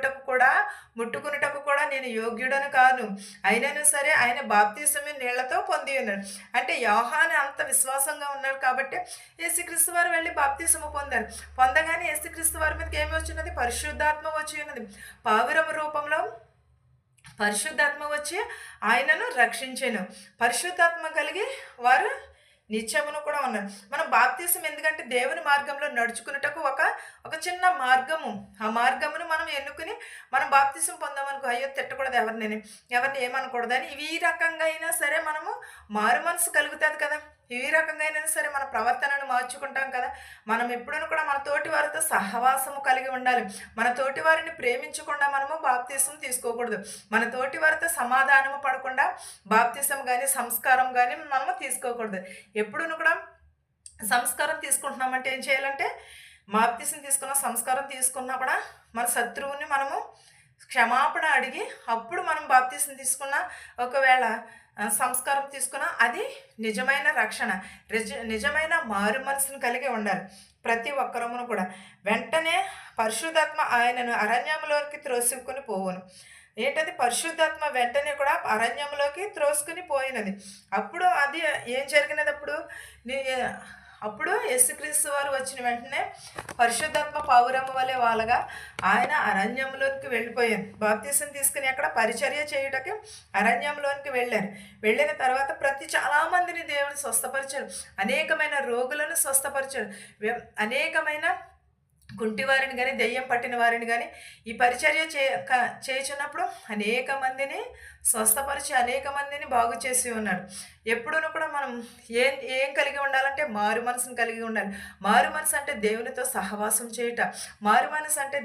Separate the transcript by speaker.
Speaker 1: కూడా ముట్టుకునుటకు కూడా నేను యోగ్యుడను కాను. అయినను సరే ఆయన బాప్తిసము నీళ్లతో పొంది ఉన్నాడు. అంటే యోహాను అంత విశ్వాసంగా ఉన్నాడు కాబట్టి యేసుక్రీస్తు వారు వెళ్ళి బాప్తిసము పొందారు. పొందగానే యేసుక్రీస్తు వారి మీదకి ఏమి వచ్చినది? పరిశుద్ధాత్మ వచ్చి ఉన్నది. పావురము రూపంలో పరిశుద్ధాత్మ వచ్చి ఆయనను రక్షించెను. పరిశుద్ధాత్మ కలిగి వారు నిత్యమును కూడా ఉన్నారు. మనం బాప్తీసం ఎందుకంటే దేవుని మార్గంలో నడుచుకున్నటకు ఒక చిన్న మార్గము. ఆ మార్గమును మనం ఎన్నుకుని మనం బాప్తీసం పొందామనుకో, అయ్యో తిట్టకూడదు ఎవరిని ఏమనకూడదని ఈ రకంగా అయినా సరే మనము మారు మనసు కలుగుతుంది కదా. ఈ రకంగా అయినా సరే మన ప్రవర్తనను మార్చుకుంటాం కదా. మనం ఎప్పుడూ కూడా మన తోటి వారితో సహవాసము కలిగి ఉండాలి. మన తోటి వారిని ప్రేమించకుండా మనము బాప్తీసం తీసుకోకూడదు. మన తోటి వారితో సమాధానము పడకుండా బాప్తీసం కానీ సంస్కారం కానీ మనము తీసుకోకూడదు. ఎప్పుడూ కూడా సంస్కారం తీసుకుంటున్నామంటే ఏం చేయాలంటే, బాప్తీసం తీసుకున్న సంస్కారం తీసుకున్నా కూడా మన శత్రువుని మనము క్షమాపణ అడిగి అప్పుడు మనం బాప్తీసం తీసుకున్న ఒకవేళ సంస్కారం తీసుకున్న అది నిజమైన రక్షణ, నిజమైన మారు మనసును కలిగి ఉండాలి ప్రతి ఒక్కరమును కూడా. వెంటనే పరిశుద్ధాత్మ ఆయనను అరణ్యంలోకి త్రోసుకుని పోవును. ఏంటది? పరిశుద్ధాత్మ వెంటనే కూడా అరణ్యంలోకి త్రోసుకుని పోయినది. అప్పుడు అది ఏం జరిగినది? అప్పుడు యేసుక్రీస్తు వారు వచ్చిన వెంటనే పరిశుద్ధాత్మ పావురము వలె వాళ్ళగా ఆయన అరణ్యంలోనికి వెళ్ళిపోయారు. బాప్తీసం తీసుకుని అక్కడ పరిచర్య చేయుటకి అరణ్యంలోనికి వెళ్ళారు. వెళ్ళిన తర్వాత చాలామందిని దేవుడు స్వస్థపరిచారు. అనేకమైన రోగులను స్వస్థపరిచారు. అనేకమైన కుంటివారిని కానీ దెయ్యం పట్టిన వారిని కానీ ఈ పరిచర్య చేయుచున్నప్పుడు అనేక మందిని స్వస్థపరిచి అనేక మందిని బాగు చేసి ఉన్నాడు. ఎప్పుడూ కూడా మనం ఏం కలిగి ఉండాలంటే మారు మనసును కలిగి ఉండాలి. మారు మనసు అంటే దేవునితో సహవాసం చేయుట. మారు మనసు అంటే